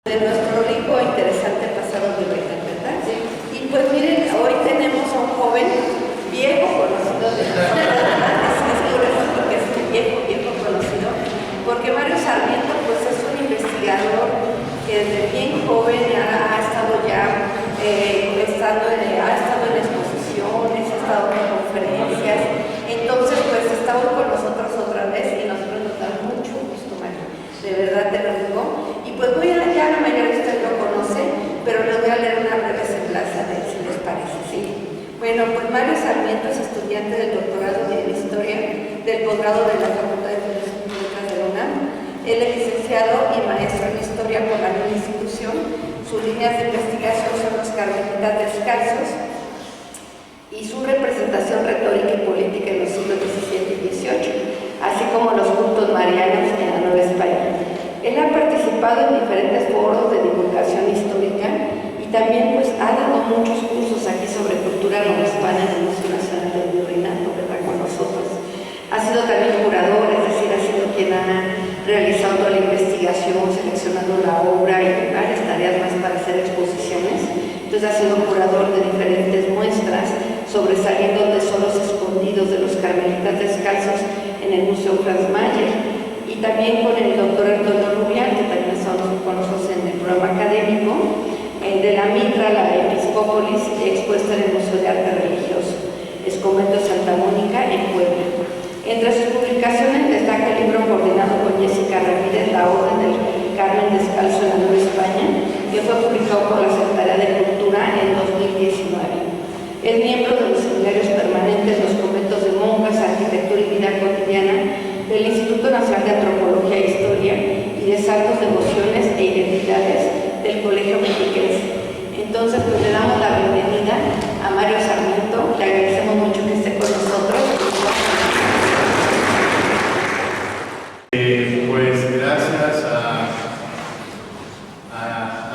De nuestro rico e interesante pasado virreinal, ¿verdad? Sí. Y pues miren, hoy tenemos a un joven viejo conocido de nosotros, es curioso porque es un viejo conocido, porque Mario Sarmiento pues es un investigador que desde bien joven ha estado ya ha estado en exposiciones, ha estado en conferencias, entonces pues está hoy con nosotros otra vez y nosotros nos da mucho gusto, Mario, de verdad te lo digo. Y pues ya la mayoría de ustedes lo conocen, pero les voy a leer una breve semblanza de él, si les parece, ¿sí? Bueno, pues Mario Sarmiento es estudiante del doctorado en Historia del posgrado de la Facultad de Filosofía Públicas de la UNAM. Él es licenciado y maestro en Historia por la misma institución. Sus líneas de investigación son los carmelitas descalzos y su representación retórica y política en los siglos XVII y XVIII, así como los cultos marianos en la Nueva España. Él ha participado en diferentes foros de divulgación histórica y también pues ha dado muchos cursos aquí sobre cultura novohispana en el Museo Nacional del Virreinato, ¿verdad? Con nosotros. Ha sido también curador, es decir, ha sido quien ha realizado la investigación, seleccionando la obra y varias tareas más para hacer exposiciones. Entonces ha sido curador de diferentes muestras, sobresaliendo de Tesoros Escondidos de los Carmelitas Descalzos en el Museo Franz Mayer. Y también con el doctor Antonio Rubial, que también estamos con nosotros en el programa académico, de la Mitra, la Episcópolis, expuesta en el Museo de Arte Religioso, Convento de Santa Mónica, en Puebla. Entre sus publicaciones destaca el libro coordinado con Jessica Ramírez, La Orden del Carmen Descalzo en la Nueva España, que fue publicado por la Secretaría de Cultura en 2019. Es miembro de los seminarios permanentes, los conventos de monjas, arquitectura y vida cotidiana del Instituto Nacional de Antropología e Historia y de Santos, Devociones e Identidades del Colegio Mexiquense. Entonces, pues le damos la bienvenida a Mario Sarmiento, le agradecemos mucho que esté con nosotros. Pues gracias a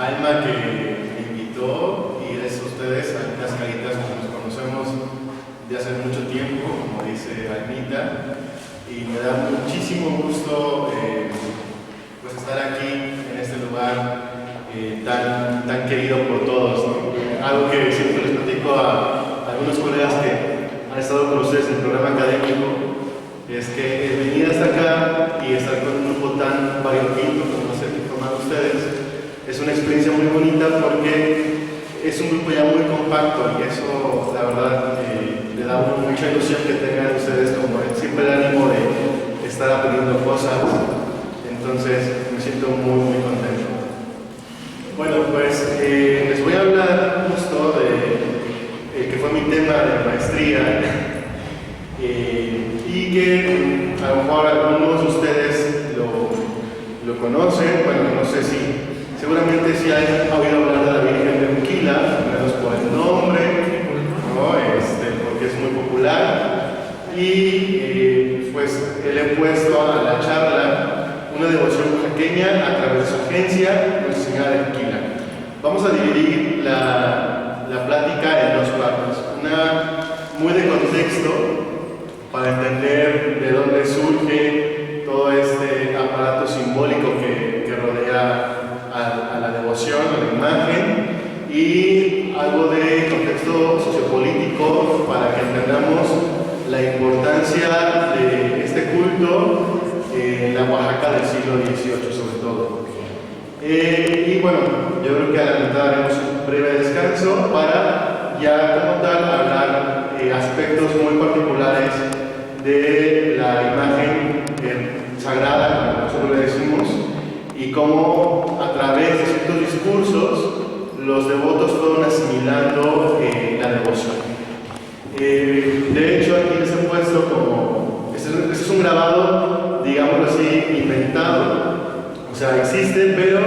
Alma que me invitó y gracias a ustedes, a las caritas que nos conocemos de hace mucho tiempo, como dice Almita. Y me da muchísimo gusto pues estar aquí en este lugar tan querido por todos, ¿no? Algo que siempre les platico a algunos colegas que han estado con ustedes en el programa académico es que venir hasta acá y estar con un grupo tan variopinto como es el que forman ustedes es una experiencia muy bonita porque es un grupo ya muy compacto y eso la verdad le da mucha ilusión que tengan ustedes como siempre el ánimo de estar aprendiendo cosas. Entonces me siento muy contento. Bueno, pues les voy a hablar justo de que fue mi tema de maestría y que a lo mejor algunos de ustedes lo conocen. Bueno, no sé si seguramente si han oído hablar de la Virgen de Uquila, menos por el nombre, ¿no? Porque es muy popular. Y pues le he puesto a la charla una devoción pequeña a través de su agencia, Nuestra Señora de Uquila. Vamos a dividir la plática en dos partes. Una muy de contexto, para entender de dónde surge todo este aparato simbólico que rodea a la devoción, a la imagen, y algo de contexto sociopolítico para que entendamos la importancia de este culto en la Oaxaca del siglo XVIII sobre todo. Y bueno, yo creo que a la mitad haremos un breve descanso para ya como tal hablar aspectos muy particulares de la imagen sagrada, como nosotros le decimos, y cómo a través de ciertos discursos los devotos fueron asimilando la devoción. De hecho, aquí les he puesto como, este es un grabado, digámoslo así, inventado, o sea, existe, pero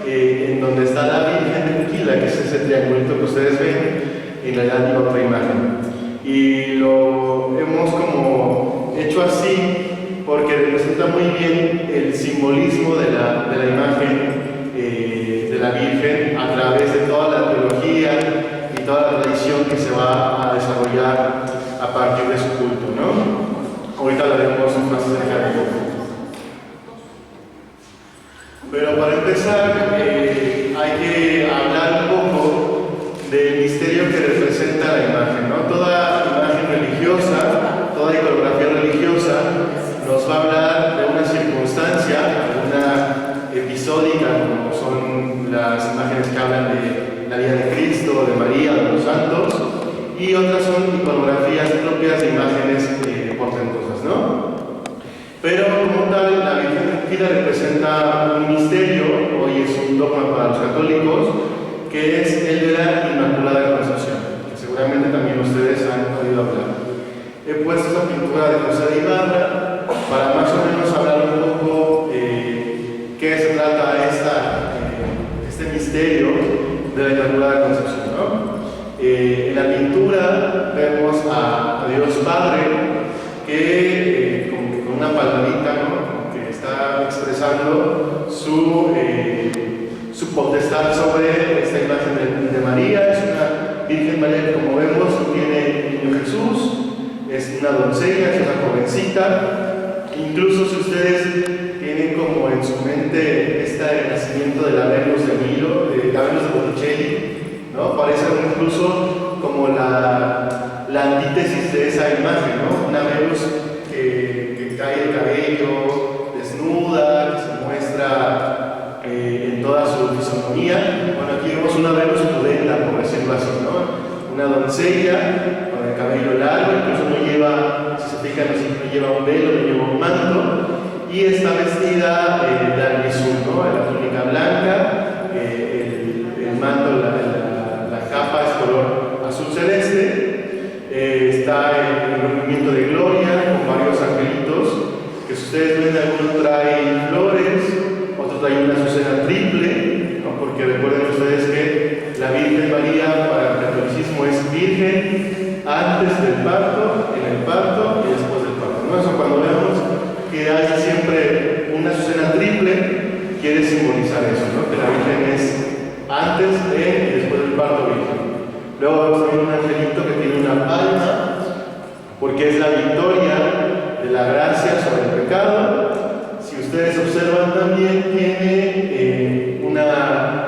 en donde está la Virgen de Uquila, que es ese triangulito que ustedes ven, en realidad lleva otra imagen. Y lo hemos como hecho así porque representa muy bien el simbolismo de la imagen de la Virgen a través de toda la teología y toda la tradición que se va a desarrollar a partir de su culto, ¿no? Ahorita hablaremos más acerca de eso. Pero para empezar, hay que hablar un poco del misterio que representa la imagen, ¿no? Toda imagen religiosa, toda iconografía religiosa nos va a hablar de una circunstancia, una episódica, como son las imágenes que hablan de la vida de Cristo, de María, de los santos, y otras son iconografías propias de imágenes portentosas, ¿no? Pero como tal, la Virgen Ungida representa un misterio, hoy es un dogma para los católicos, que es el de la Inmaculada Concepción, que seguramente también ustedes han oído hablar. He puesto esta pintura de José de Ibarra para más o menos hablar un poco qué se trata este misterio de la Inmaculada Concepción, ¿no? En la pintura vemos a Dios Padre que con una palmadita, ¿no? Que está expresando su potestad sobre esta imagen de María. Es una Virgen María que, como vemos, tiene el niño Jesús, es una doncella, es una jovencita. Incluso si ustedes tienen como en su mente el nacimiento de la Venus de Milo, de la Venus de Botticelli, ¿no? Parece incluso como la antítesis de esa imagen, ¿no? Una Venus que cae el cabello, desnuda, que se muestra en toda su fisonomía. Bueno, aquí vemos una Venus pudenda, por decirlo así, ¿no? Una doncella con el cabello largo, incluso no lleva, si se fijan, no lleva un velo, no lleva un manto, y está vestida de almizún, ¿no? La túnica blanca, el manto, la capa es color azul celeste, está en el movimiento de gloria con varios angelitos, que si ustedes ven, alguno trae flores, otro trae una azucena triple, ¿no? Porque recuerden ustedes que la Virgen María para el catolicismo es virgen antes del parto, en el parto y después del parto, ¿no? Eso cuando vemos que hay siempre una azucena triple, quiere simbolizar eso, ¿no? Que la Virgen es antes de y después del parto virgen. Luego vemos también un angelito que tiene una palma, porque es la victoria de la gracia sobre el pecado. Si ustedes observan, también tiene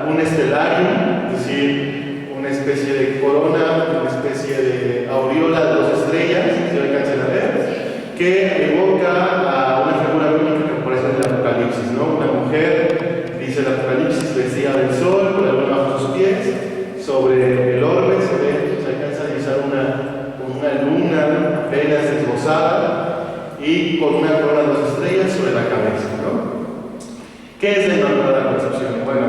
un estelarium, es decir, una especie de corona, una especie de aureola de 2 estrellas, si lo alcanzan a ver, que evoca a una figura bíblica que aparece en el Apocalipsis, ¿no? Una mujer, dice el Apocalipsis, vestida del sol, con la luna bajo sus pies, sobre el orbe se alcanza a divisar una luna apenas esbozada y con una corona de 2 estrellas sobre la cabeza, ¿no? ¿Qué es la Inmaculada Concepción? Bueno,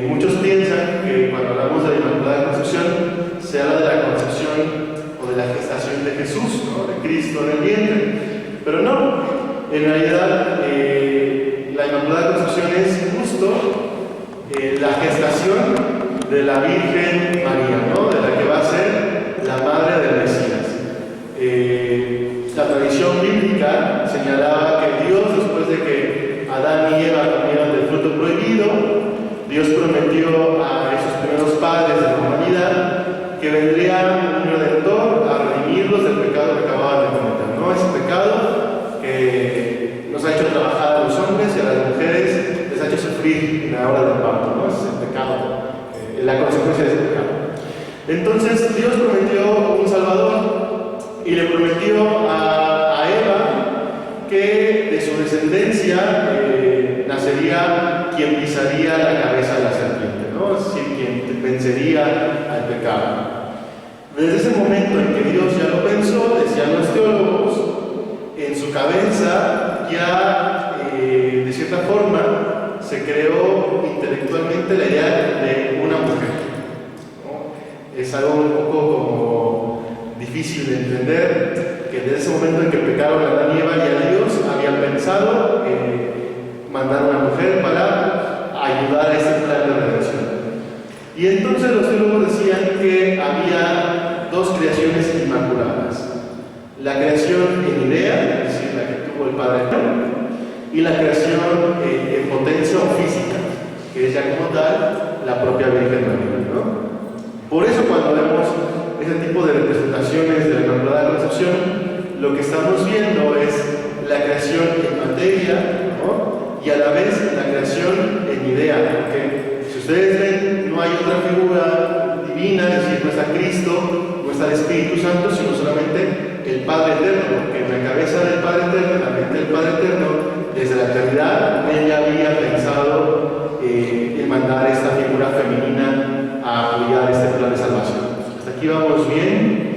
muchos piensan que cuando hablamos de la Inmaculada Concepción se habla de la concepción o de la gestación de Jesús, ¿no? De Cristo en el vientre, pero no, en realidad la Inmaculada Concepción es justo la gestación de la Virgen María, ¿no? De la que va a ser la madre del Mesías. La tradición bíblica señalaba que Dios, después de que Adán y Eva comieron del fruto prohibido, Dios prometió a esos primeros padres de la humanidad que vendría un redentor a redimirlos del pecado que acababan de cometer, ¿no? Ese pecado que nos ha hecho trabajar a los hombres y a las mujeres les ha hecho sufrir en la hora del parto, ¿no? Es el pecado, la consecuencia de ese pecado. Entonces Dios prometió un Salvador y le prometió a Eva que de su descendencia nacería quien pisaría la cabeza de la serpiente, ¿no? Es decir, quien vencería al pecado. Desde ese momento en que Dios ya lo pensó, decían los teólogos, en su cabeza ya de cierta forma se creó intelectualmente la idea de una mujer, ¿no? Es algo un poco como difícil de entender, que desde ese momento en que pecaron Adán y Eva, ya Dios había pensado mandar una mujer para ayudar a este plan de redención. Y entonces los teólogos decían que había 2 creaciones inmaculadas: la creación en idea, es decir, la que tuvo el Padre, y la creación en potencia o física, que es ya como tal la propia Virgen María, ¿no? Por eso cuando vemos ese tipo de representaciones de la Inmaculada Concepción, lo que estamos viendo es la creación en materia, ¿no? Y a la vez la creación en idea, porque si ustedes ven no hay otra figura divina, es decir, no está Cristo, no está el Espíritu Santo, sino solamente el Padre Eterno, porque en la cabeza del Padre Eterno, en la mente del Padre Eterno, desde la eternidad, él ya había pensado en mandar esta figura femenina a apoyar este plan de salvación. Hasta aquí vamos bien.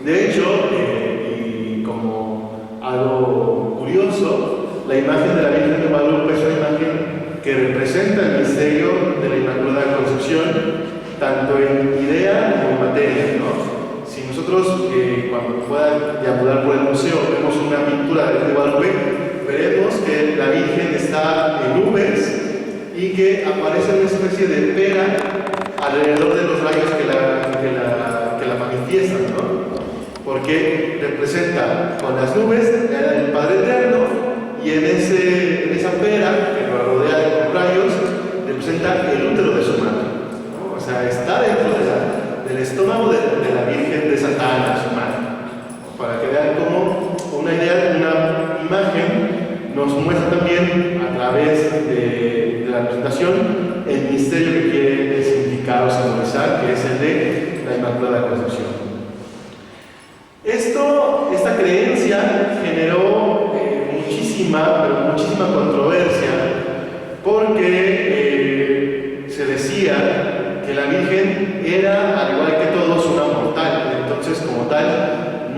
De hecho, y como algo curioso, la imagen de la Virgen de Guadalupe es una imagen que representa el misterio de la Inmaculada Concepción, tanto en idea como en materia, ¿no? Si nosotros, cuando puedan deambular por el museo, vemos una pintura de la Virgen de Guadalupe, veremos que la Virgen está en nubes y que aparece una especie de pera alrededor de los rayos que la manifiestan, ¿no? Porque representa con las nubes el Padre Eterno y en esa pera que lo rodea con rayos representa el útero de su madre, ¿no? O sea, está dentro del estómago de la Virgen de Santa Ana, su madre, para que vean cómo una idea, una imagen nos muestra también a través de la presentación el misterio que quiere significar o simbolizar, que es el de la Inmaculada Concepción. Esta creencia generó muchísima controversia, porque se decía que la Virgen era, al igual que todos, una mortal. Entonces, como tal,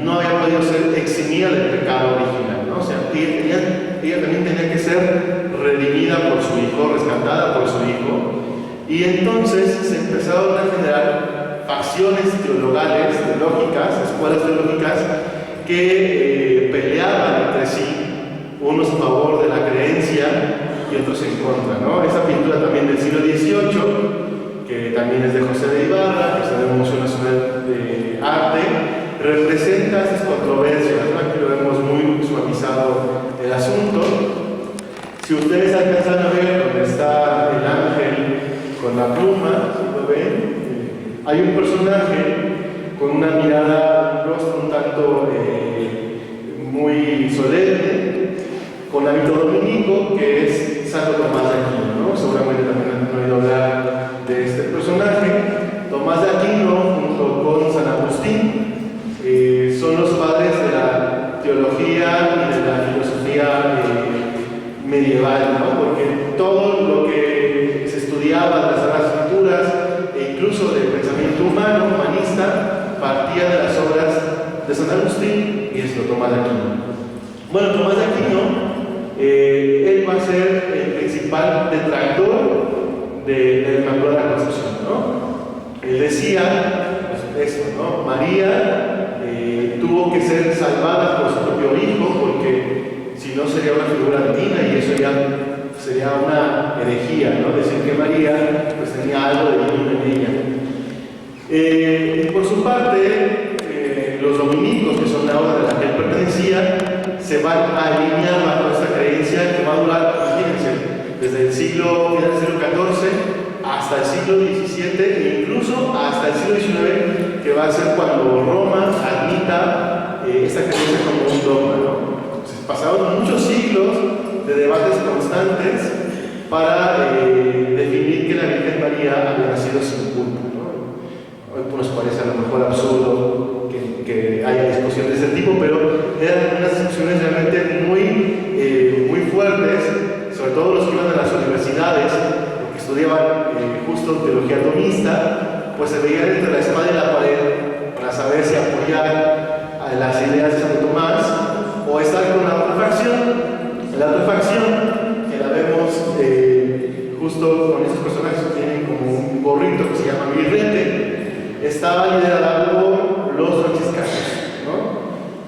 no había podido ser eximida del pecado original, ¿no? O sea, ella también tenía que ser redimida por su Hijo, rescatada por su Hijo. Y entonces se empezaron a generar facciones teologales, teológicas, escuelas teológicas que peleaban entre sí, unos a favor de la creencia y otros en contra, ¿no? Esta pintura también del siglo XVIII, que también es de José de Ibarra, que está en el Museo Nacional de Arte, representa estas controversias, ¿no? Aquí lo vemos muy suavizado el asunto. Si ustedes alcanzan a ver donde está el ángel con la pluma, si lo ven, hay un personaje con una mirada, un rostro un tanto muy solemne, con hábito dominico, que es Santo Tomás de Aquino, ¿no? Seguramente también han oído hablar de este personaje. Tomás de Aquino, junto con San Agustín, son los padres de la teología y de la filosofía medieval, ¿no? Porque todo lo que se estudiaba de las Sagradas Escrituras e incluso del pensamiento humano, humanista, partía de las obras de San Agustín y esto Tomás de Aquino. Bueno, Tomás de Aquino, él va a ser el principal detractor de la Inmaculada Concepción, ¿no? Él decía, pues, esto, ¿no? María tuvo que ser salvada por su propio Hijo, porque si no sería una figura divina y eso ya sería una herejía, ¿no? Decir que María pues tenía algo de divino en ella. Por su parte, los dominicos, que son la orden a la que él pertenecía, se van a alinear bajo esta creencia que va a durar, fíjense, desde el siglo XIV hasta el siglo XVII e incluso hasta el siglo XIX, que va a ser cuando Roma admita esta creencia como un dogma, ¿no? Entonces, pasaron muchos siglos de debates constantes para definir que la Virgen María había nacido sin culpa, ¿no? Hoy nos parece a lo mejor absurdo que haya discusiones de ese tipo, pero eran unas discusiones realmente muy fuertes, sobre todo los que iban a las universidades, porque estudiaban justo teología tomista, pues se veían entre la espada y la pared para saber si apoyar a las ideas de Santo Tomás o estar con la otra facción. La otra facción, que la vemos justo con estos personajes que tienen como un gorrito que se llama birrete, estaba liderada por los franciscanos, ¿no?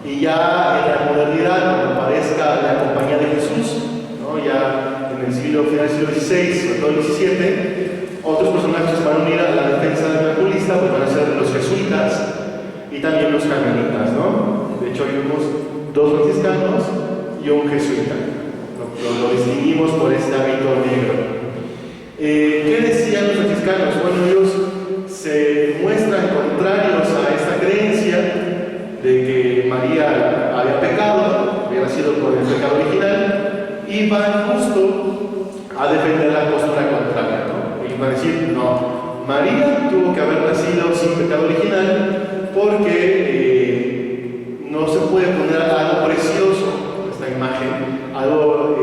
Y ya en la modernidad, cuando aparezca la Compañía de Jesús, ¿no? Ya en el siglo XVI, sobre todo el XVII, otros personajes que van a unir a la defensa del miraculista, pues van a ser los jesuitas y también los carmelitas, ¿no? De hecho, hay dos franciscanos y un jesuita. Lo distinguimos por este hábito negro. ¿Qué decían los franciscanos? Bueno, ellos se muestran contrarios a esta creencia de que María había pecado, había nacido por el pecado original, y van justo a defender la postura contraria, ¿no? Y van a decir, no, María tuvo que haber nacido sin pecado original porque no se puede poner algo precioso, esta imagen, algo,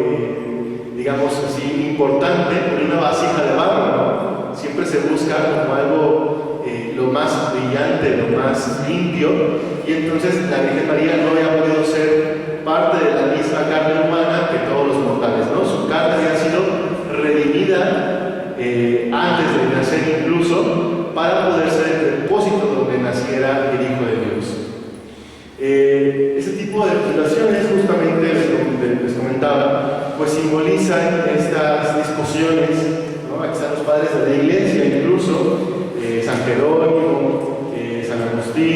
digamos así, importante en una vasija de barro, ¿no? Siempre se busca como algo lo más brillante, lo más limpio, y entonces la Virgen María no había podido ser parte de la misma carne humana que todos los mortales, ¿no? Su carne había sido redimida antes de nacer incluso, para poder ser el depósito donde naciera el Hijo de Dios. Ese tipo de situaciones, justamente les comentaba, pues simbolizan estas discusiones, ¿no? Aquí están los padres de la Iglesia, incluso San Jerónimo, San Agustín,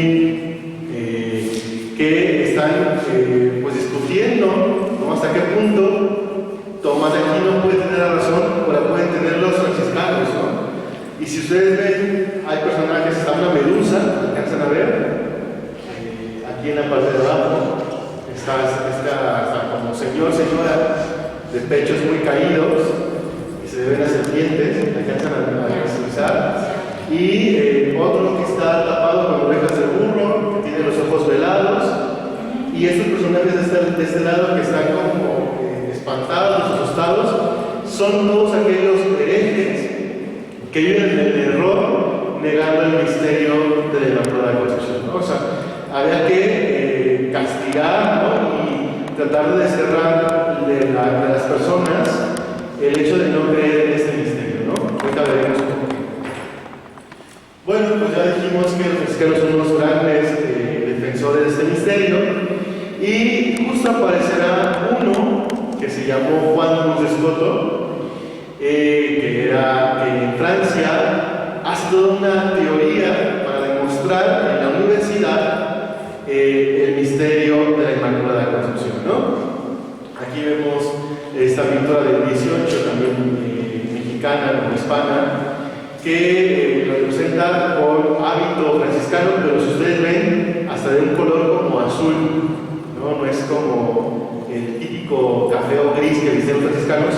que están pues discutiendo, ¿no? Hasta qué punto Tomás de Aquino puede tener la razón o la pueden tener los franciscanos, ¿no? Y si ustedes ven, hay personajes, está una medusa, alcanzan a ver, aquí en la parte de abajo, está como señora, de pechos muy caídos, y se ven las serpientes, alcanzan a visualizar, y otro que está tapado con orejas de burro, que tiene los ojos velados, y estos personajes de este lado que están como espantados, asustados, son todos aquellos herejes que viven en el error, negando el misterio de la Inmaculada Concepción, ¿no? O sea, había que castigar, ¿no? Y tratar de desterrar de las personas el hecho de no creer en este misterio, ¿no? Ahorita veremos un poco. Bueno, pues ya dijimos que los franciscanos son unos grandes defensores de este misterio, y justo aparecerá uno que se llamó Juan Cruz de Escoto, que era en Francia, hace toda una teoría para demostrar en la universidad el misterio de la Inmaculada Concepción, ¿no? Aquí vemos esta pintura del 18, también mexicana o hispana, que lo representa con hábito franciscano, pero si ustedes ven, hasta de un color como azul, ¿no? No es como el típico café o gris que dicen los franciscanos,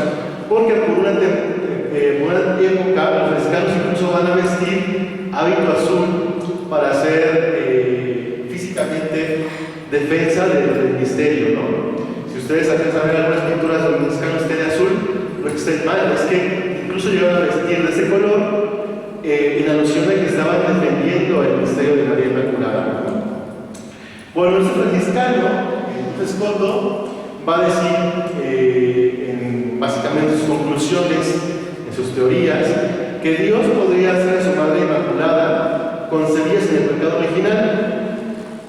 porque por una época los franciscanos incluso van a vestir hábito azul para hacer físicamente defensa del misterio, ¿no? Si ustedes alcanzan a ver algunas pinturas de los franciscanos esté de azul, no es que estén mal, es que incluso llevan a vestir de ese color en alusión de que estaban defendiendo el misterio de María Inmaculada, ¿no? Bueno, nuestro franciscano, Escoto, va a decir, básicamente en sus conclusiones, en sus teorías, que Dios podría ser a su Madre Inmaculada concebida sin el pecado original,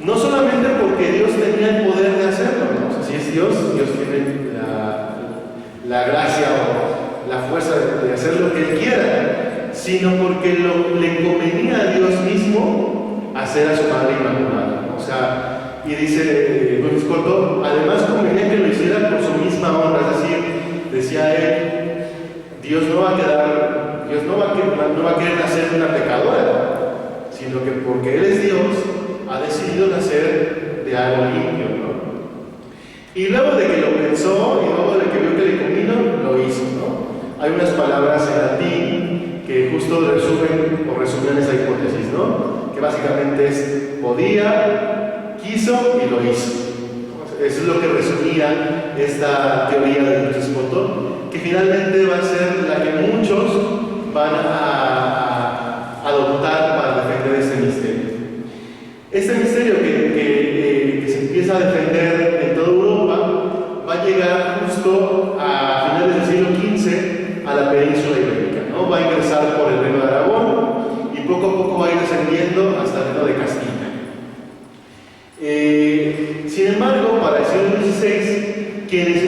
no solamente porque Dios tenía el poder de hacerlo, ¿no? O sea, si es Dios tiene la gracia o la fuerza de hacer lo que Él quiera, sino porque le convenía a Dios mismo hacer a su Madre Inmaculada, ¿no? O sea, y dice Luis Escoto, además convenía que lo hiciera por su misma honra, es decir, decía él, Dios no va a querer nacer de una pecadora, sino que porque Él es Dios, ha decidido nacer de algo limpio, ¿no? Y luego de que lo pensó, y luego de que vio que le convino, lo hizo, ¿no? Hay unas palabras en latín que justo resumían esa hipótesis, ¿no? Que básicamente es podía, quiso y lo hizo. Eso es lo que resumía esta teoría de Luis Escoto, que finalmente va a ser la que muchos van a adoptar para defender este misterio. Este misterio que se empieza a defender en toda Europa va a llegar justo a finales del siglo XV a la península ibérica, ¿no? Va a ingresar por el reino de Aragón y poco a poco va a ir descendiendo hasta el reino de Castilla. Sin embargo, para el siglo XVI, quienes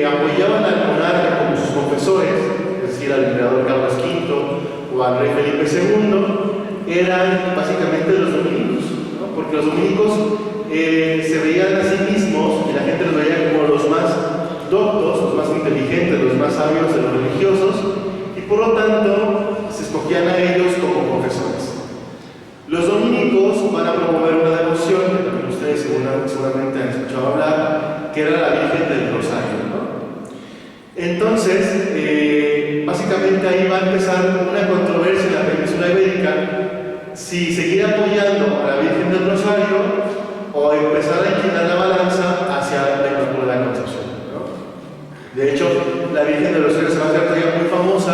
apoyaban al monarca como sus confesores, es decir, al emperador Carlos V o al rey Felipe II, eran básicamente los dominicos, ¿no? Porque los dominicos se veían a sí mismos y la gente los veía como los más doctos, los más inteligentes, los más sabios de los religiosos, y por lo tanto se escogían a ellos como confesores. Los dominicos van a promover una devoción, que también ustedes seguramente han escuchado hablar, que era la Virgen del Rosario, ¿no? Entonces, básicamente ahí va a empezar una controversia en la península península ibérica si seguir apoyando a la Virgen del Rosario o empezar a inclinar la balanza hacia la Inmaculada Concepción, ¿no? De hecho, la Virgen del Rosario se va a hacer todavía muy famosa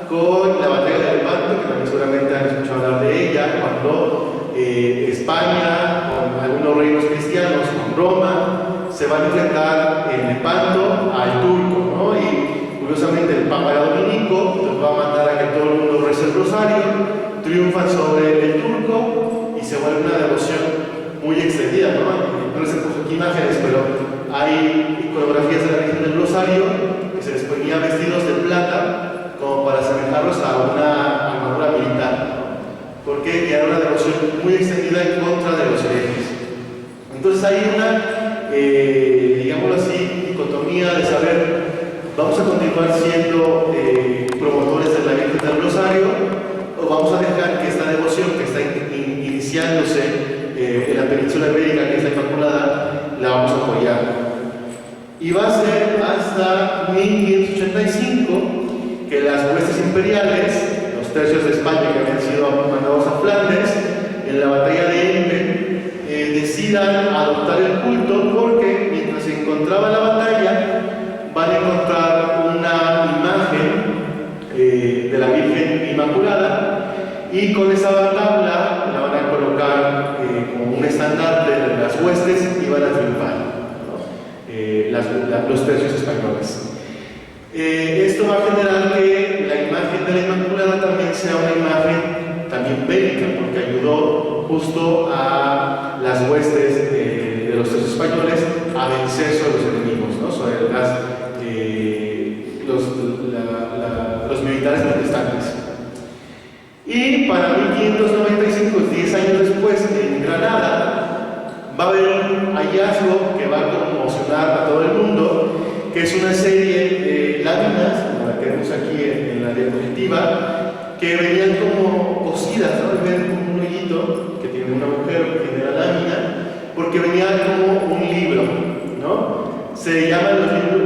con la batalla de Lepanto, que también seguramente han escuchado hablar de ella, cuando España, con algunos reinos cristianos, con Roma, se van a enfrentar en Lepanto al turco, ¿no? Y curiosamente el Papa Dominico los va a mandar a que todo el mundo rece el rosario, triunfan sobre el turco y se vuelve una devoción muy extendida, ¿no? No les he puesto aquí imágenes, pero hay iconografías de la Virgen del Rosario que se les ponía vestidos de plata como para asemejarlos a una armadura militar, ¿no? Porque era una devoción muy extendida en contra de los herejes. Entonces hay una, digámoslo así, dicotomía de saber, ¿vamos a continuar siendo promotores de la Virgen del Rosario o vamos a dejar que esta devoción que está iniciándose en la península ibérica, que es la Inmaculada, la vamos a apoyar? Y va a ser hasta 1585 que las huestes imperiales, los tercios de España que habían sido mandados a Flandes en la batalla de Empe, decidan adoptar el culto, porque mientras se encontraba la batalla van a encontrar una imagen de la Virgen Inmaculada, y con esa tabla la van a colocar como un estandarte de las huestes y van a triunfar, ¿no? Los tercios españoles. Esto va a generar que la imagen de la Inmaculada también sea una imagen también bélica, porque ayudó justo a las huestes de los tercios españoles a vencer sobre los enemigos, ¿no? Sobre los militares protestantes. Y para 1595, 10 años después, en Granada, va a haber un hallazgo que va a conmocionar a todo el mundo, que es una serie de láminas, como la que vemos aquí en la diapositiva, que venían como cosidas, ¿no? Ven como un hoyito que tiene un agujero que tiene la lámina, porque venía como un libro, ¿no? Se llaman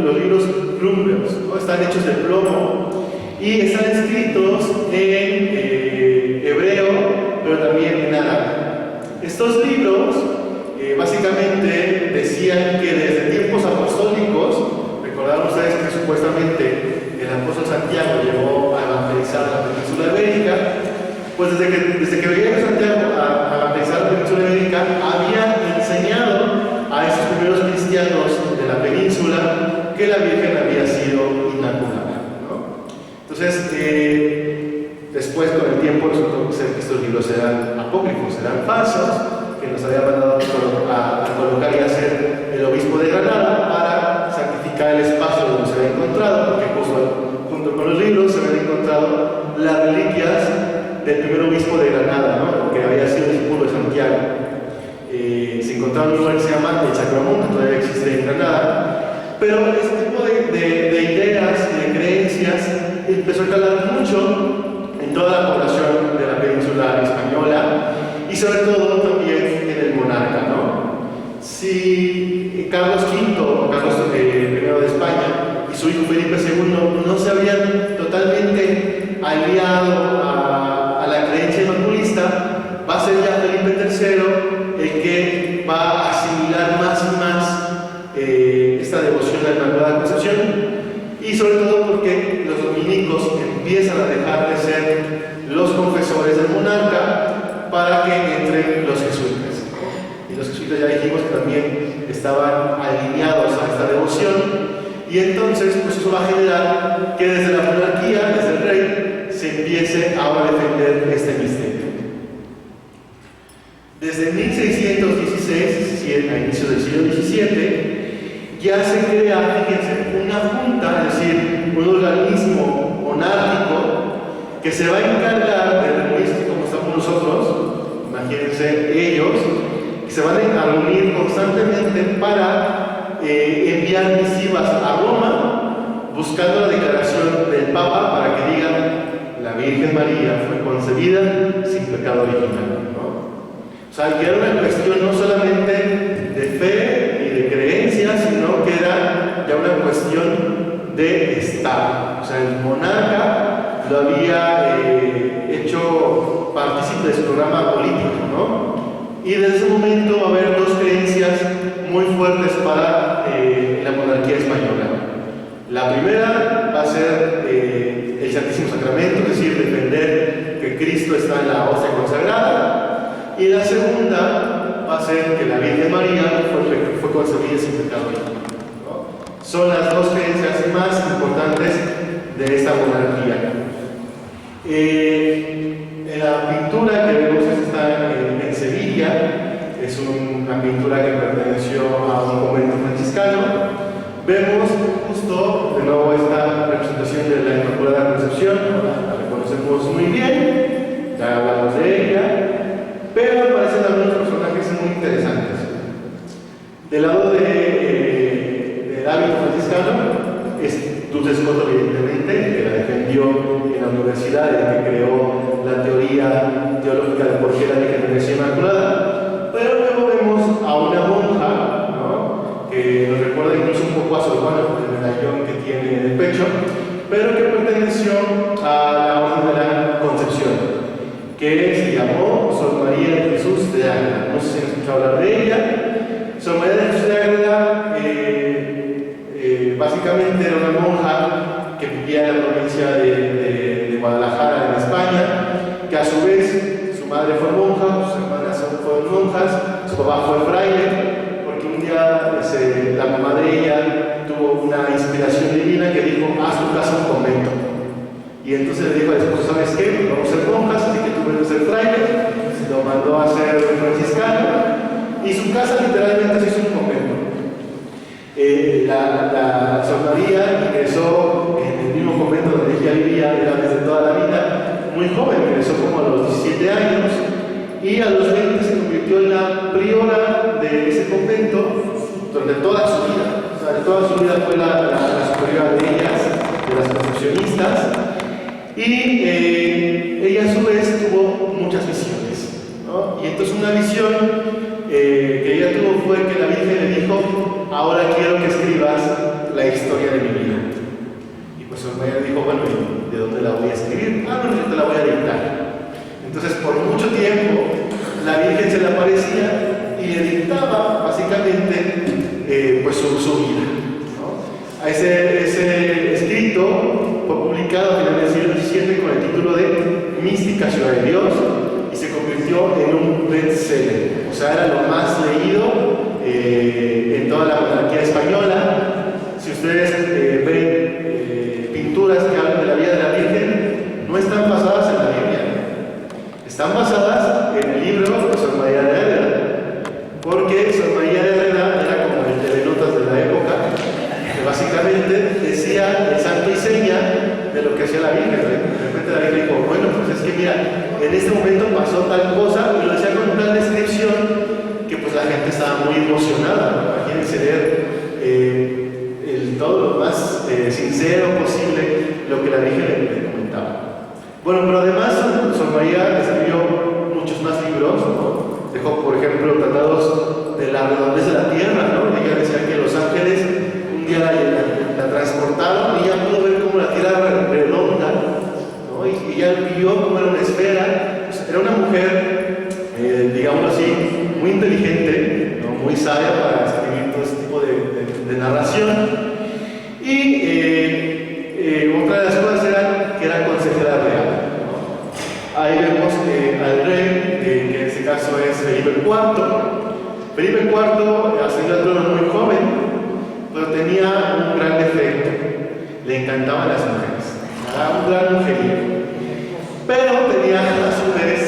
los libros plumbeos, ¿no? Están hechos de plomo y están escritos en hebreo, pero también en árabe. Estos libros básicamente decían que desde tiempos apostólicos, recordaron ustedes que supuestamente el apóstol Santiago llegó a evangelizar la península ibérica, pues desde que venía Santiago a evangelizar la península ibérica, había enseñado a esos primeros cristianos de la península que la Virgen había sido inmaculada, ¿no? Entonces, después con el tiempo resultó ser que estos libros eran apócrifos, eran falsos, que nos había mandado a colocar y hacer el obispo de Granada para santificar el espacio donde se había encontrado, porque junto con los libros se habían encontrado las reliquias del primer obispo de Granada, ¿no? Que había sido discípulo de Santiago. Se encontraba un lugar que se llama el Sacramento, que todavía existe en Granada, pero este tipo de ideas y de creencias empezó a calar mucho en toda la población de la península española y sobre todo también en el monarca, ¿no? Si Carlos V o Carlos I de España y su hijo Felipe II no se habían totalmente aliado a la creencia inmaculista, va a ser ya Felipe III el que va a asimilar más y más esta devoción a la Inmaculada Concepción, y sobre todo porque los dominicos empiezan a dejar de ser los confesores del monarca para que entren los jesuitas. Y los jesuitas ya dijimos que también estaban alineados a esta devoción, y entonces pues eso va a generar que desde la monarquía, desde el rey, se empiece ahora a defender este misterio. Desde 1616, a inicios del siglo XVII, ya se crea, fíjense, una junta, es decir, un organismo monárquico que se va a encargar de reunirse como estamos nosotros, imagínense ellos, que se van a reunir constantemente para enviar misivas a Roma, buscando la declaración del Papa para que digan la Virgen María fue concebida sin pecado original, ¿no? O sea, que era una cuestión no solamente de fe y de creencia, sino que era ya una cuestión de Estado. O sea, el monarca lo había hecho partícipe de su programa político, ¿no? Y desde ese momento va a haber dos creencias muy fuertes para la monarquía española. La primera va a ser el Santísimo Sacramento, es decir, defender que Cristo está en la hostia consagrada. Y la segunda va a ser que la Virgen María fue concebida sin pecado original, ¿no? Son las dos creencias más importantes de esta monarquía. En la pintura que vemos está en Sevilla, es una pintura que perteneció a un convento franciscano. Vemos justo de nuevo esta representación de la Inmaculada Concepción, la reconocemos muy bien, ya hablamos de ella, pero aparecen también unos personajes muy interesantes. Del lado del hábito franciscano es Dulce Escoto, evidentemente, que la defendió en la universidad, el que creó la teoría teológica de por qué la Virgen permanecía inmaculada, pero luego vemos a una monja, ¿no?, que nos recuerda incluso un poco a su hermano por el medallón que tiene en el pecho, pero que perteneció a la Orden de la Concepción, que se llamó Sor María de Jesús de Ágreda. No sé si han escuchado hablar de ella. Sor María de Jesús de Ágreda básicamente era una monja que vivía en la provincia de Guadalajara, en España, que a su vez su madre fue monja, sus hermanas fueron monjas, su papá fue fraile, porque un día la mamá de ella tuvo una inspiración divina que dijo: haz tu casa un convento. Y entonces le dijo al esposo: ¿sabes qué? Pues vamos a ser monjas, así que tú puedes ser fraile. Lo mandó a ser franciscano y su casa literalmente se hizo un convento. La Sor María ingresó en el mismo convento donde ella vivía desde toda la vida, muy joven, ingresó como a los 17 años y a los 20 se convirtió en la priora de ese convento durante toda su vida. O sea, toda su vida fue la superiora de ellas, de las concepcionistas, y ella a su vez tuvo muchas visiones, ¿no? Y entonces una visión que ella tuvo fue que la Virgen le dijo: ahora quiero que escribas la historia de mi vida. Y pues Sor María le dijo: bueno, ¿de dónde la voy a escribir? Ah, bueno, yo te la voy a dictar. Entonces por mucho tiempo la Virgen se le aparecía y le dictaba básicamente pues su vida, ¿no? Ese escrito fue publicado a finales del siglo XVII con el título de Mística Ciudad de Dios y se convirtió en un bestseller. O sea, era lo más leído en toda la monarquía española. Si ustedes ven pinturas que hablan de la vida de la Virgen, no están basadas en la Biblia, están basadas en el libro de Sor María de Ágreda, porque Sor María de Ágreda era como el telenotas de la época, que básicamente decía el santo y seña de lo que hacía la Virgen. De repente la Virgen dijo: bueno, pues es que mira, en este momento pasó tal cosa, y lo decía con tal descripción que pues la gente estaba muy emocionada. Imagínense leer todo lo más sincero posible lo que la Virgen le comentaba. Bueno, pero además Sor María escribió muchos más libros, ¿no? Dejó, por ejemplo, tratados de la redondez de la tierra, ¿no? Ella decía que los ángeles un día la transportaron y ella pudo ver cómo la tierra era redonda, ¿no? Y ella vio cómo era una esfera. Pues era una mujer, digámoslo así, muy inteligente, ¿no? Muy sabia para escribir todo este tipo de narración. Y otra de las cosas era que era consejera real, ¿no? Ahí vemos al rey, que en este caso es Felipe IV. Felipe IV ascendió al trono muy joven, pero tenía un gran defecto: le encantaban las mujeres, era un gran mujeriego. Pero tenía a su vez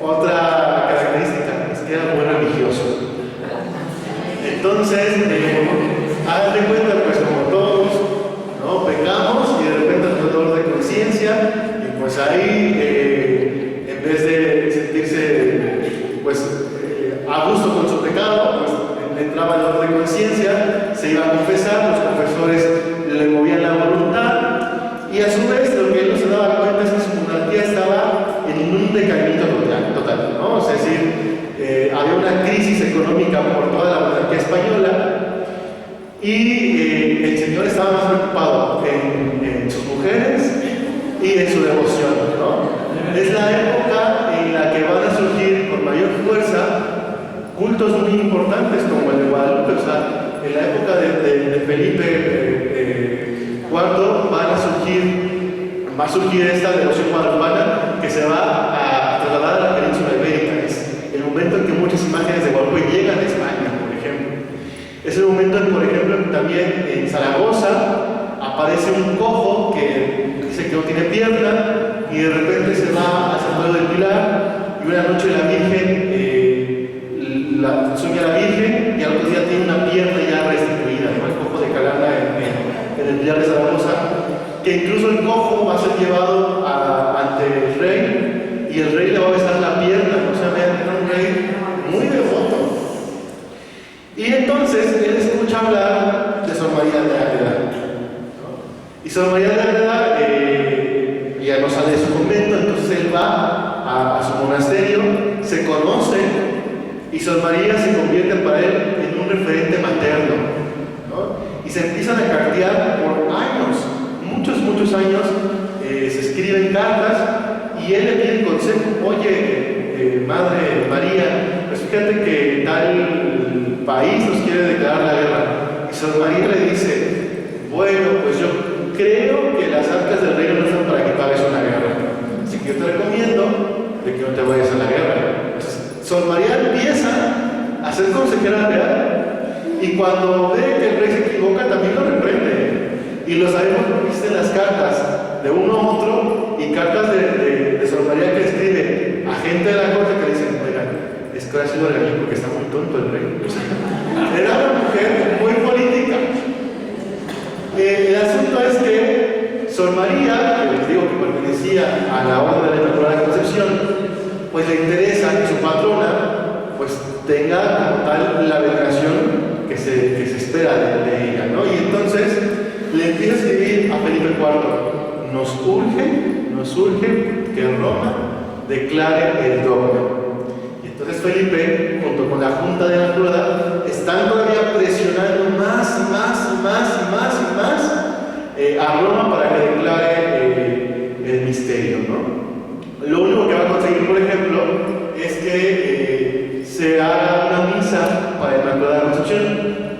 otra característica, es que era muy religioso. Entonces, hagan de cuenta, pues como todos, ¿no? Pecamos y de repente nos da dolor de conciencia, y pues ahí, en vez de sentirse pues a gusto con su pecado, pues le entraba el dolor de conciencia, se iba a confesar, los confesores le movían la voluntad, y a su vez lo que él no se daba cuenta es que su monarquía estaba en un decaimiento total, ¿no? O sea, es decir, había una crisis económica por toda la monarquía española, y el Señor estaba más preocupado en sus mujeres y en su devoción, ¿no? Es mayor fuerza cultos muy importantes como el de Guadalupe. O sea, en la época de Felipe IV va a surgir esta devoción guadalupana que se va a trasladar a la península ibérica. Es el momento en que muchas imágenes de Guadalupe llegan a España, por ejemplo. Es el momento en, por ejemplo, también en Zaragoza aparece un cojo que dice que no tiene pierna y de repente se va al Santuario del Pilar y una noche la Virgen sueña a la Virgen y al otro día tiene una pierna ya restituida, ¿no? El cojo de Calanda en el Pilar de Zaragoza, que incluso el cojo va a ser llevado ante el rey y el rey le va a besar la pierna. O sea, era un rey muy devoto. Y entonces él escucha hablar de Sor María de Ágreda, ¿no? Y Sor María de Ágreda ya no sale de su convento, entonces él va a su monasterio, se conoce y Sor María se convierte para él en un referente materno, ¿no? Y se empiezan a cartear por años, muchos años. Se escriben cartas y él le pide consejo. Oye, Madre María, pues fíjate que tal país nos quiere declarar la guerra. Y Sor María le dice, bueno, pues yo creo que las arcas del reino no están para que pagues una guerra, así que yo te recomiendo de que no te vayas a la guerra. Entonces, Sor María empieza a ser consejera real y cuando ve que el rey se equivoca también lo reprende. Y lo sabemos porque existen las cartas de uno a otro y cartas de Sor María que escribe a gente de la corte que dicen, oigan, es que ahora sí lo regañé porque está muy tonto el rey. Era una mujer muy política. El asunto es que Sor María, que les digo que pertenecía a la Orden de la Inmaculada Concepción, pues le interesa que su patrona pues tenga como tal la veneración que se espera de ella, ¿no? Y entonces le empieza a escribir a Felipe IV, nos urge que Roma declare el dogma. Y entonces Felipe, junto con la Junta de la Inmaculada, están todavía presionando más a Roma para que declare el misterio, ¿no? Lo único que va a conseguir, por ejemplo, es que se haga una misa para la Inmaculada Concepción.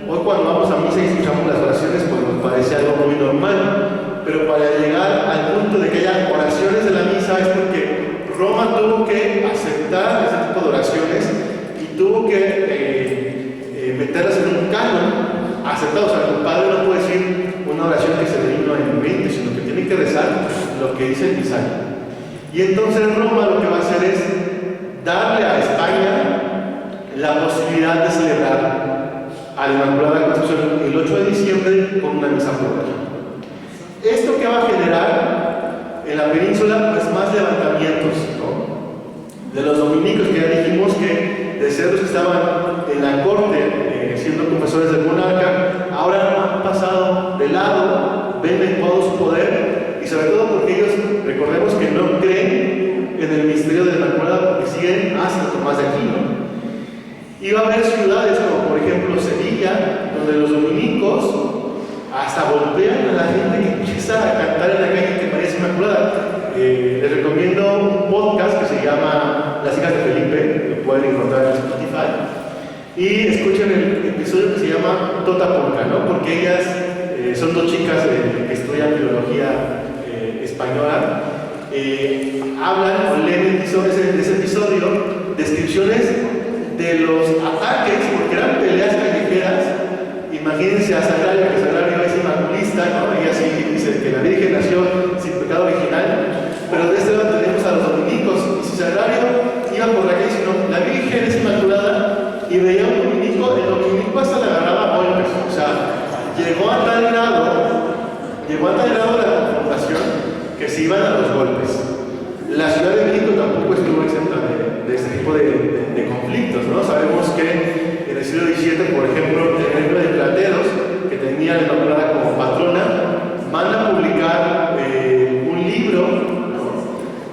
Hoy cuando vamos a misa y escuchamos las oraciones, pues nos parece algo muy normal, pero para llegar al punto de que haya oraciones de la misa es porque Roma tuvo que aceptar ese tipo de oraciones y tuvo que meterlas en un canon aceptado. O sea, el padre no puede decir una oración que se le vino en mente, sino que tiene que rezar lo que dice el misal. Y entonces Roma lo que va a hacer es darle a España la posibilidad de celebrar a la Inmaculada Concepción el 8 de diciembre con una misa plural. ¿Esto que va a generar en la península? Pues más levantamientos, ¿no? De los dominicos, que ya dijimos que de ser los que estaban en la corte siendo confesores del monarca, ahora han pasado de lado, venden todo su poder y sobre todo porque ellos, recordemos que no creen en el misterio de la Inmaculada porque siguen hasta Tomás de Aquino. Y va a haber ciudades como por ejemplo Sevilla, donde los dominicos hasta golpean a la gente que empieza a cantar en la calle que María es Inmaculada. Les recomiendo un podcast que se llama Las hijas de Felipe, lo pueden encontrar en Spotify, y escuchen el episodio que se llama Tota Porca, ¿no? Porque ellas son dos chicas que estudian filología española, hablan o leen ese episodio descripciones de los ataques, porque eran peleas callejeras. Imagínense a Sagrario, que Sagrario es inmaculista, ¿no? Y así dice que la Virgen nació sin pecado original, pero de este lado tenemos a los dominicos, y si Sagrario iba por la calle diciendo la Virgen es inmaculada y veía a un dominico, el dominico hasta le agarraba golpes. O sea, llegó a tal grado la confrontación que se iban a los golpes. La Ciudad de México tampoco estuvo exenta de este tipo de conflictos, ¿no? Sabemos que en el siglo XVII, por ejemplo, el ejemplo de Plateros, que tenía la Inmaculada como patrona, manda a publicar un libro, ¿no?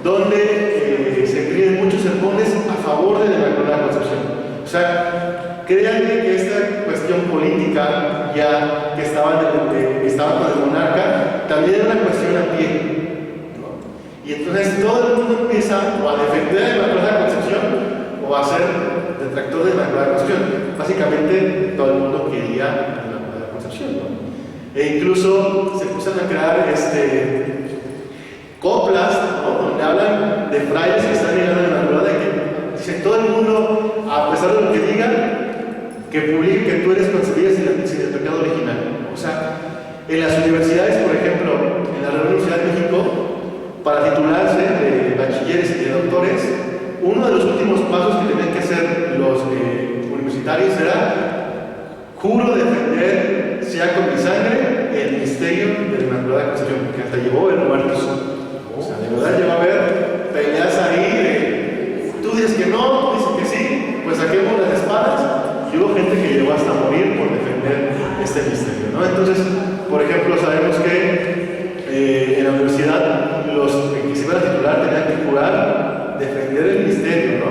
Donde se escriben muchos sermones a favor de la Inmaculada Concepción. O sea, créanme que esta cuestión política ya que estaba con el monarca también era una cuestión a pie. Y entonces todo el mundo empieza o a defender la Inmaculada Concepción o o a ser detractor de la Inmaculada Concepción. Básicamente todo el mundo quería la Inmaculada Concepción, ¿no? E incluso se empiezan a crear coplas, ¿no? Donde hablan de frailes que están llegando a la Inmaculada y que dicen todo el mundo, a pesar de lo que digan, que publique que tú eres concebida sin el pecado original. O sea, en las universidades, por ejemplo, en la Real Universidad de México, para titularse de bachilleres y de doctores, uno de los últimos pasos que tenían que hacer los universitarios era: juro defender, sea con mi sangre, el misterio de la Inmaculada Concepción, que hasta llevó a ver muertos. O sea, de verdad lleva a haber peleas ahí, tú dices que no, tú dices que sí, pues saquemos las espadas. Y hubo gente que llegó hasta morir por defender este misterio, ¿no? Entonces, por ejemplo, sabemos que en la universidad los que se iban a titular tenían que jurar defender el misterio, ¿no?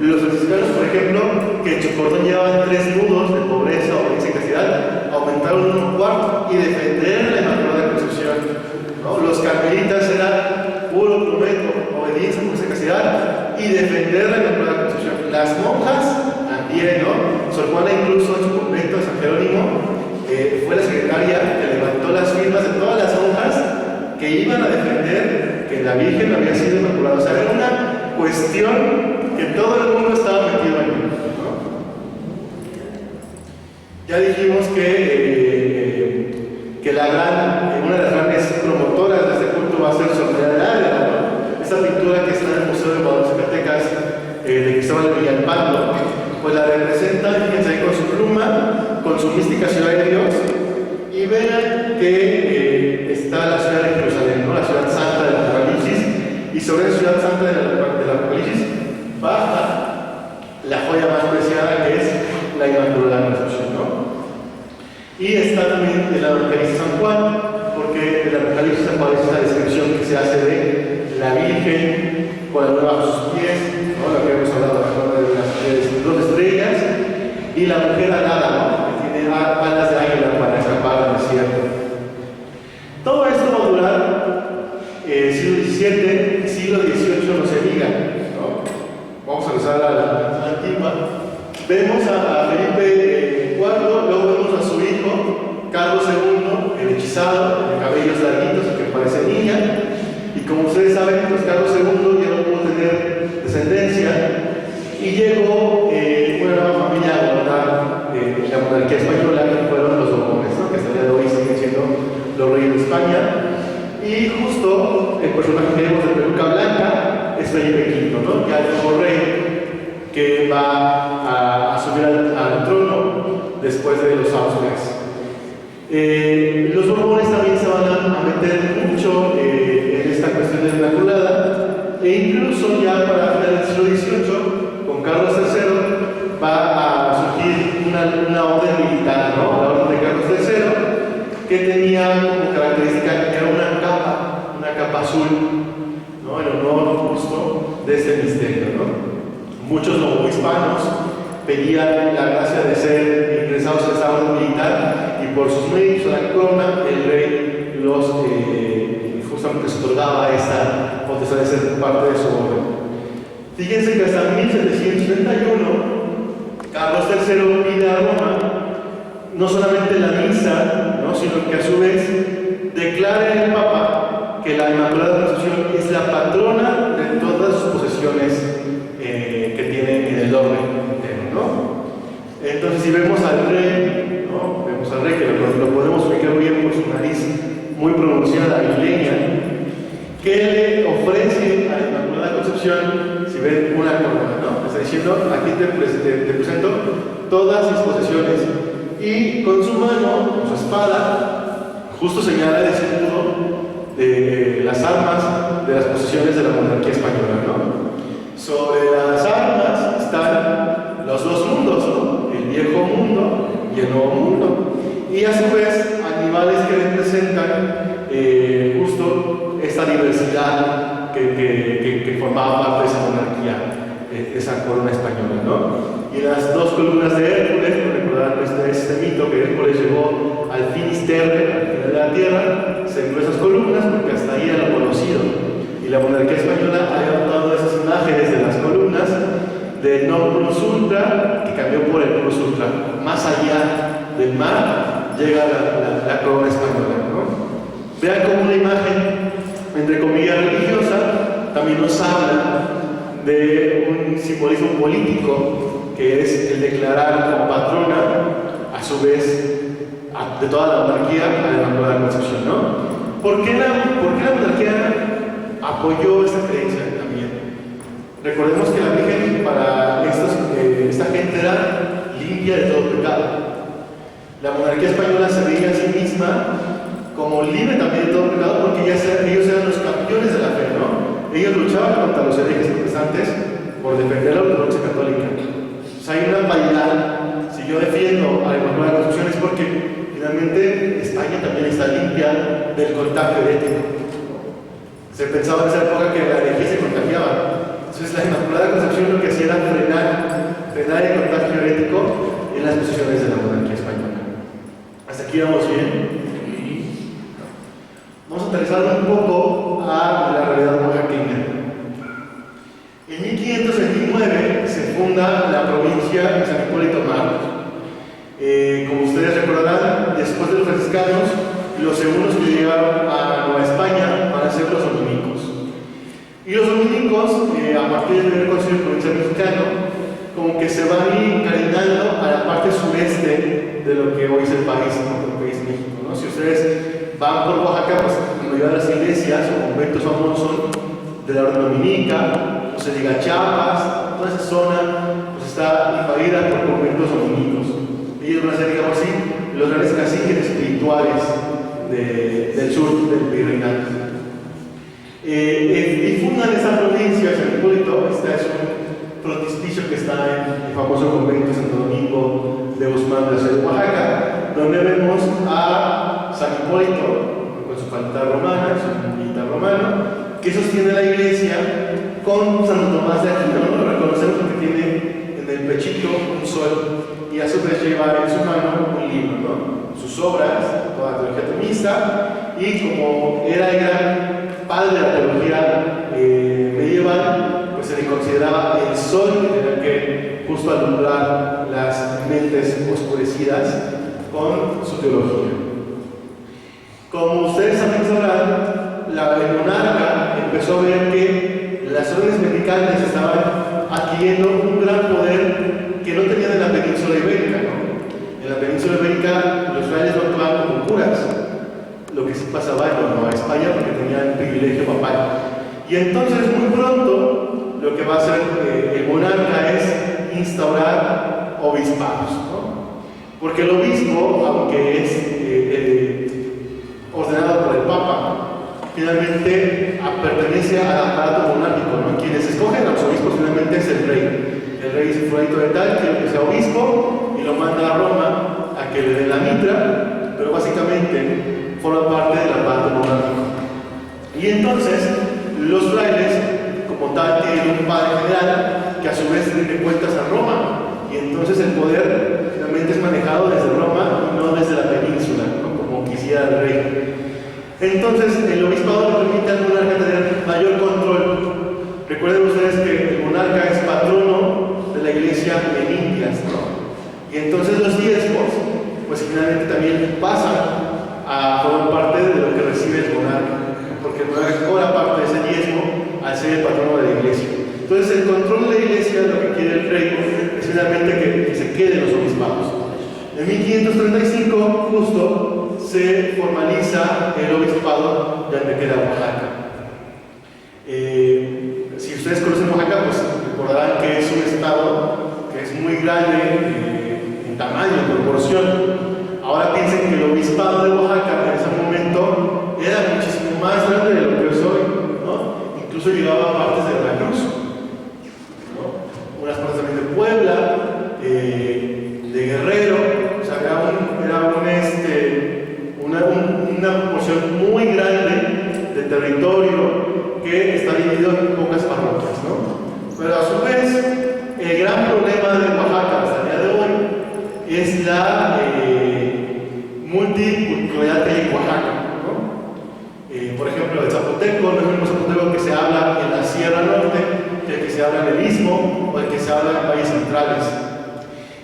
Los franciscanos, por ejemplo, que en su cordón llevaban 3 nudos de pobreza, obediencia y castidad, aumentaron 1/4 y defender la Inmaculada Concepción, ¿no? Los carmelitas era puro prometo, obediencia, pureza y castidad y defender la Inmaculada Concepción. Las monjas también, ¿no? Sor Juana, incluso en su convento de San Jerónimo, fue la secretaria que levantó las firmas de todas las monjas que iban a defender que la Virgen había sido inmaculada. O sea, era una cuestión que todo el mundo estaba metido ahí, ¿no? Ya dijimos que una de las grandes promotoras de este culto va a ser Soledad de Ávila, ¿no? Esa pintura que está en el Museo de Guadalupe, Zacatecas, de Cristóbal Villalpando, pues la representa, fíjense ahí con su pluma, con su mística ciudad de Dios, y vean que está la ciudad de Jerusalén, ¿no? La ciudad santa del Apocalipsis, y sobre la ciudad santa del Apocalipsis baja la joya más preciada, que es la Inmaculada Concepción, ¿no? Y está también el Apocalipsis San Juan, porque el Apocalipsis San Juan es la descripción que se hace de la Virgen con la nube bajo sus pies, ¿no? Lo que hemos hablado de las 2 estrellas, y la mujer alada, ¿no? Que tiene alas de águila para escapar al desierto. Todo esto va a durar siglo XVII, siglo XVIII no se diga, ¿no? Vamos a regresar a la antigua. Vemos a Felipe IV, luego vemos a su hijo, Carlos II, el hechizado, de cabellos larguitos, que parece niña. Y como ustedes saben, pues Carlos II ya no pudo tener descendencia y llegó una nueva familia a gobernar la monarquía española, que fueron los Borbones, ¿no? Que hasta el día de hoy siguen siendo los reyes de España. Y justo el personaje que vemos de peluca blanca es Felipe V, ¿no? Ya el nuevo rey que va a subir al trono después de los Austrias. Los Borbones también se van a meter mucho en esta cuestión de la Inmaculada, e incluso ya para finales del siglo XVIII, con Carlos III, va a surgir una orden militar, ¿no? La orden de Carlos III, que tenía como característica que era una capa azul, ¿no? En honor justo de este misterio, ¿no? Muchos novohispanos pedían la gracia de ser ingresados a esa orden militar, y por sus méritos a la corona, el rey los justamente se otorgaba esta potestad de ser parte de su orden. Fíjense que hasta 1731, Carlos III pide a Roma no solamente la misa, ¿no? Sino que a su vez declara el Papa que la Inmaculada Concepción es la patrona de todas sus posesiones que tiene en el orden, ¿no? Entonces, si vemos al rey, ¿no? Vemos al rey que lo podemos ubicar bien por su nariz muy pronunciada, aguileña, que le ofrece a la Inmaculada Concepción, si ven, una corona, ¿no? Está diciendo: aquí te presento todas mis posesiones, y con su mano, con su espada, justo señala el escudo de las armas de las posesiones de la monarquía española, ¿no? Sobre las armas están los 2 mundos, ¿no? El viejo mundo y el nuevo mundo, y a su vez animales que representan justo esta diversidad que formaba parte de esa monarquía, esa corona española, ¿no? Y las 2 columnas de Hércules, por recordar este mito que Hércules llegó al Finisterre, al final de la tierra, se envió esas columnas porque hasta ahí era lo conocido, y la monarquía española había adoptado esas imágenes de las columnas del no plus ultra, que cambió por el plus ultra. Más allá del mar llega la corona española, ¿no? Vean cómo una imagen, entre comillas, religiosa, también nos habla de un simbolismo político, que es el declarar como patrona, a su vez, de toda la monarquía, a la Inmaculada Concepción, ¿no? ¿Por qué la monarquía apoyó esta creencia también? Recordemos que la Virgen para esta gente era limpia de todo pecado. La monarquía española se veía a sí misma como libre también de todo pecado, porque ellos eran los campeones de la fe, ¿no? Ellos luchaban contra los herejes protestantes por defender la ortodoxia católica. O sea, hay una paridad. Si yo defiendo a la Inmaculada Concepción es porque finalmente España también está limpia del contagio herético. Se pensaba en esa época que la herejía se contagiaba. Entonces la Inmaculada Concepción lo que hacía era frenar el contagio herético en las posiciones de la monarquía española. ¿Hasta aquí vamos bien? Vamos a aterrizar un poco a la realidad oaxaqueña. En 1529 se funda la provincia de San Hipólito Mártir. Como ustedes recordarán, después de los franciscanos, los segundos que llegaron a Nueva España van a ser los dominicos. Y los dominicos, a partir del primer concilio provincial mexicano, como que se van inclinando a la parte sureste de lo que hoy es el país, ¿no? El país México, ¿no? Si ustedes van por Oaxaca, pues la mayoría de las iglesias o conventos famosos son de la orden dominica, o se diga Chiapas, toda esa zona pues está invadida por conventos dominicos. Ellos van a ser, digamos así, los grandes caciques espirituales del sur del virreinato. Y fundan esta provincia, San Hipólito. Este es un frontispicio que está en el famoso convento de Santo Domingo de Guzmán de la ciudad de Oaxaca, donde vemos a San Hipólito con su pantalla romana, su militar romano, que sostiene la iglesia con Santo Tomás de Aquino, ¿no? Reconocemos que tiene en el pechito un sol y a su vez lleva en su mano un libro, ¿no? Sus obras, toda la teología tomista, y como era el gran padre de la teología medieval, pues se le consideraba el sol que tenía que justo alumbrar las mentes oscurecidas con su teología. Como ustedes también sabrán, el monarca empezó a ver que las órdenes mexicanas estaban adquiriendo un gran poder que no tenían en la península ibérica, ¿no? En la península ibérica los frailes no actuaban como curas, lo que sí pasaba en Nueva España porque tenían privilegio papal. Y entonces muy pronto lo que va a hacer el monarca es instaurar obispados, ¿no? Porque el obispo, aunque es ordenado por el Papa, finalmente pertenece al aparato monárquico, ¿no? Quienes escogen a los obispos finalmente es el rey. El rey dice fulanito de tal, quiero que sea obispo, y lo manda a Roma a que le den la mitra, pero básicamente forma parte del aparato monárquico. Y entonces los frailes, como tal, tienen un padre general que a su vez rinde cuentas a Roma, y entonces el poder finalmente es manejado desde Roma y no desde la península, ¿no? Como quisiera el rey. Entonces el obispado le permite al monarca tener mayor control. Recuerden ustedes que el monarca es patrono de la iglesia en Indias, ¿no? Y entonces los diezmos, pues finalmente también pasan a formar parte de lo que recibe el monarca, porque el monarca cobra parte de ese diezmo al ser el patrono de la iglesia. Entonces el control de la iglesia, lo que quiere el rey, es finalmente que se queden los obispados. En 1535, justo, se formaliza el obispado de Antequera, Oaxaca. Si ustedes conocen Oaxaca, pues recordarán que es un estado que es muy grande en tamaño, en proporción. Ahora piensen que el obispado de Oaxaca en ese momento era muchísimo más grande de lo que es hoy, ¿no? Incluso llegaba a partes de Veracruz, ¿no? Unas partes también de Puebla, de Guerrero, o sea, una proporción muy grande de territorio que está dividido en pocas parroquias, ¿no? Pero a su vez, el gran problema de Oaxaca hasta el día de hoy es la multiculturalidad que hay en Oaxaca, ¿no? Por ejemplo, el zapoteco, no es el mismo zapoteco que se habla en la Sierra Norte que el que se se habla en el Istmo o el que se habla en valles centrales.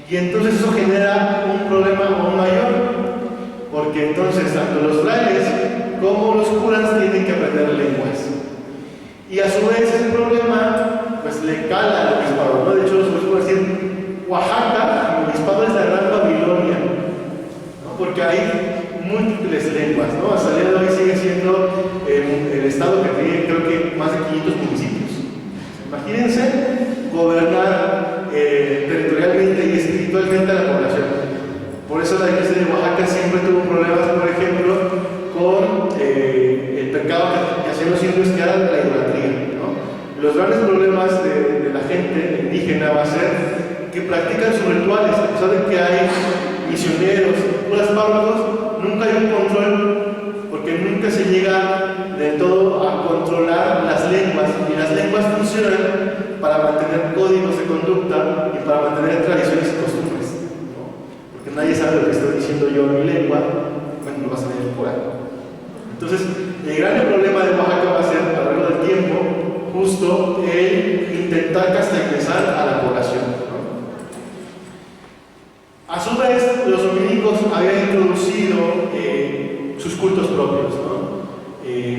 Y entonces eso genera un problema aún mayor, porque entonces tanto los frailes como los curas tienen que aprender lenguas. Y a su vez ese problema pues le cala al obispado, ¿no? De hecho los obispos decir Oaxaca, el obispado es la gran Babilonia, ¿no? Porque hay múltiples lenguas, ¿no? Hasta el día de hoy sigue siendo el estado que tiene creo que más de 500 municipios. Imagínense gobernar territorialmente y espiritualmente a la población. Por eso la iglesia de Oaxaca siempre tuvo problemas, por ejemplo, con el pecado que hacían los indios, que era la idolatría, ¿no? Los grandes problemas de la gente indígena va a ser que practican sus rituales, a pesar de que hay misioneros, curas párrocos, nunca hay un control, porque nunca se llega del todo a controlar las lenguas, y las lenguas funcionan para mantener códigos de conducta y para mantener tradiciones y costumbres, ¿no? Porque nadie sabe lo que estoy diciendo yo en mi lengua, bueno, lo va a saber el cura. Entonces, el gran problema de Oaxaca va a ser, a lo largo del tiempo, justo el intentar castellanizar a la población, ¿no? A su vez, los dominicos habían introducido sus cultos propios, ¿no?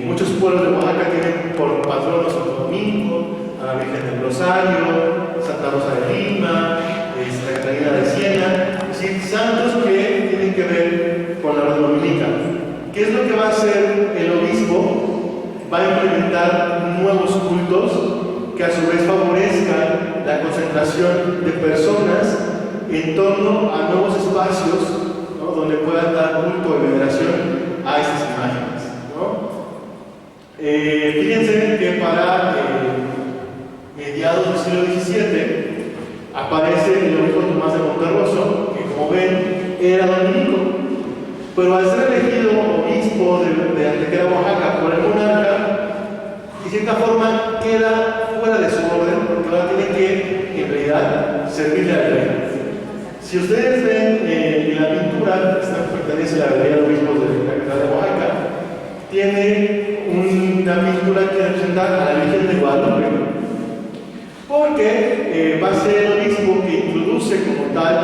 Muchos pueblos de Oaxaca tienen por patrono a Santo Domingo, a la Virgen del Rosario, Santa Rosa de Lima, Santa Catalina de Siena, es decir, santos que tienen que ver con la orden dominica. ¿Qué es lo que va a hacer el obispo? Va a implementar nuevos cultos que a su vez favorezcan la concentración de personas en torno a nuevos espacios, ¿no? Donde puedan dar culto y veneración a estas imágenes, ¿no? Fíjense que para mediados del siglo XVII aparece el obispo Tomás de Monterroso, que como ven era dominico, pero al ser elegido obispo de Antequera, Oaxaca, por el monarca, de cierta forma queda fuera de su orden, porque ahora tiene que, en realidad, servirle al rey. Si ustedes ven en la pintura, esta pertenece a la galería de obispos de la Catedral de Oaxaca, tiene una pintura que representa a la Virgen de Guadalupe, porque va a ser el obispo que introduce como tal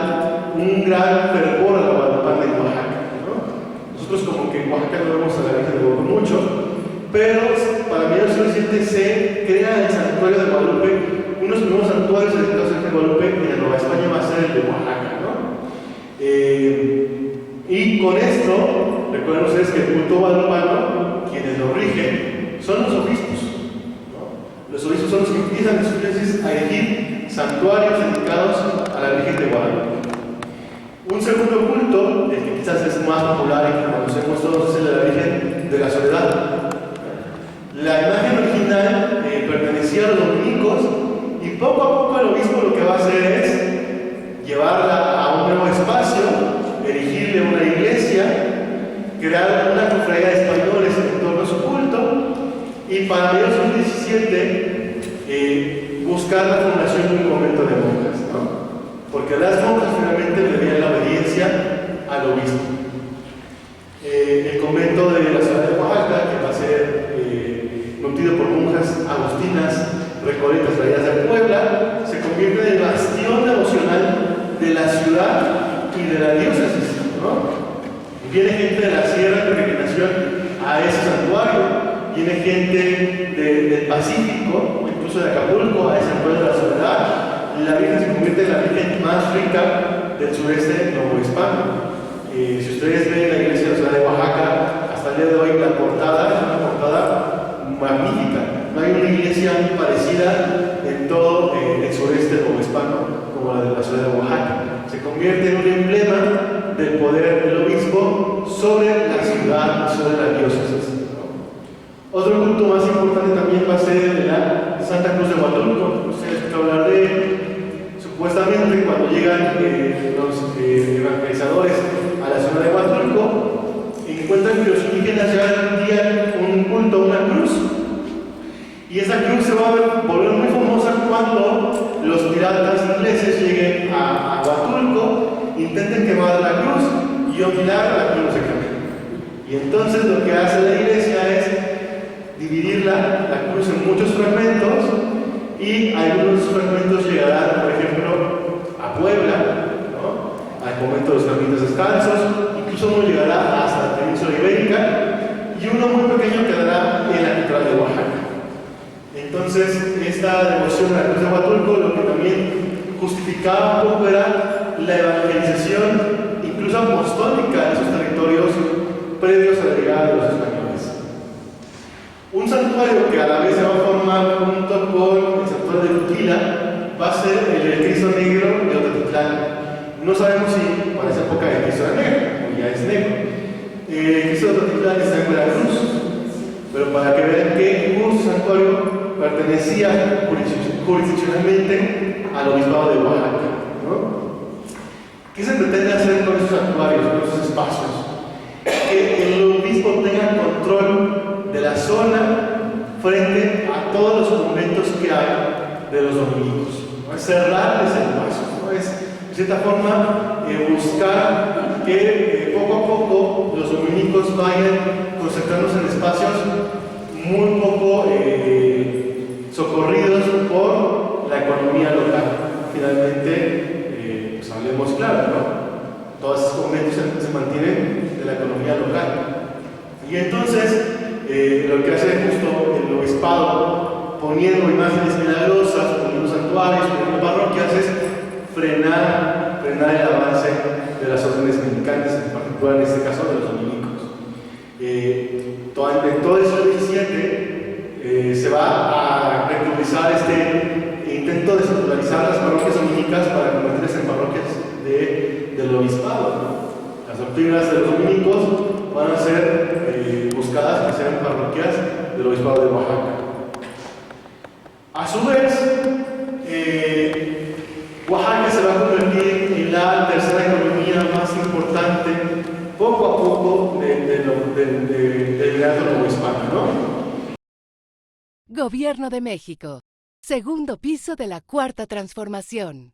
un gran fervor a la guadalupana en Oaxaca, ¿no? Nosotros como que en Oaxaca no vemos a la Virgen de Guadalupe mucho, pero para mí se crea el santuario de Guadalupe, unos nuevos santuarios dedicados a Guadalupe en la Nueva España va a ser el de Oaxaca, ¿no? Y con esto, recuerden ustedes que el culto guadalupano, quienes lo rigen, son los obispos, ¿no? Los obispos son los que empiezan entonces a elegir santuarios dedicados a la Virgen de Guadalupe. Un segundo culto, el que quizás es más popular y que conocemos todos, es el de la Virgen de la Soledad. La imagen original pertenecía a los dominicos y poco a poco el obispo lo que va a hacer es llevarla a un nuevo espacio, erigirle una iglesia, crear una cofradía de españoles en torno a su culto y para el 2017 buscar la fundación de un convento de monjas, ¿no? Porque las monjas finalmente le dieron la obediencia al obispo. El convento de la ciudad de Oaxaca, que va a ser nutrido por monjas agustinas recoletas traídas de Puebla, se convierte en el bastión devocional de la ciudad y de la diócesis, ¿no? Viene gente de la Sierra de Peregrinación a ese santuario, viene gente del Pacífico, incluso de Acapulco, a ese santuario de la Soledad, y la Virgen se convierte en la Virgen más rica del sureste novohispano. Si ustedes ven la iglesia de la ciudad de Oaxaca, hasta el día de hoy la portada es una portada magnífica. No hay una iglesia parecida en todo el sureste novohispano como la de la ciudad de Oaxaca. Se convierte en un emblema del poder del obispo sobre la ciudad, sobre la diócesis, ¿no? Otro culto más importante también va a ser el de la Santa Cruz de Huatulco. Ustedes escuchan hablar de él. Supuestamente cuando llegan los evangelizadores a la ciudad de Huatulco, encuentran que los indígenas ya tendrían un culto, una cruz, y esa cruz se va a volver muy famosa cuando los piratas ingleses lleguen a Huatulco, intenten quemar la cruz y olvidar la cruz se quema. Y entonces lo que hace la iglesia es dividir la cruz en muchos fragmentos y algunos fragmentos llegarán, por ejemplo, a Puebla, ¿no? Al convento de los Carmelitas Descalzos, incluso uno llegará hasta la península ibérica y uno muy pequeño quedará en la catedral de Oaxaca. Entonces, esta devoción a la cruz de Huatulco lo que también justificaba un poco era la evangelización, incluso apostólica, de esos territorios previos a la llegada de los españoles. Un santuario que a la vez se va a formar junto con el santuario de Uquila va a ser el del Cristo Negro de Otetitlán. No sabemos si para esa época el Cristo era negro o ya es negro. El Cristo de Otetitlán está en Veracruz, pero para que vean que un santuario pertenecía jurisdiccionalmente al obispado de Oaxaca, ¿no? ¿Qué se pretende hacer con esos santuarios, con esos espacios? Que el obispo tenga control de la zona frente a todos los conventos que hay de los dominicos, ¿no? Es cerrarles el paso, ¿no? Es, de cierta forma, buscar que poco a poco los dominicos vayan concentrándose en espacios muy poco socorridos por la economía local. Finalmente, pues hablemos claro, ¿no? Todos esos conventos se mantienen de la economía local. Y entonces, lo que hace justo el obispado, poniendo imágenes milagrosas, poniendo santuarios, poniendo parroquias, es frenar el avance de las órdenes mendicantes, en particular en este caso de los dominicos. En todo el siglo XVII se va a recrudescer este intento de secularizar las parroquias dominicas para convertirlas en parroquias del obispado, ¿no? Las doctrinas de los dominicos van a ser buscadas para ser parroquias del obispado de Oaxaca. A su vez, Oaxaca se va a convertir en la tercera economía más importante poco a poco del Reino Hispano, ¿no? Gobierno de México. Segundo piso de la Cuarta Transformación.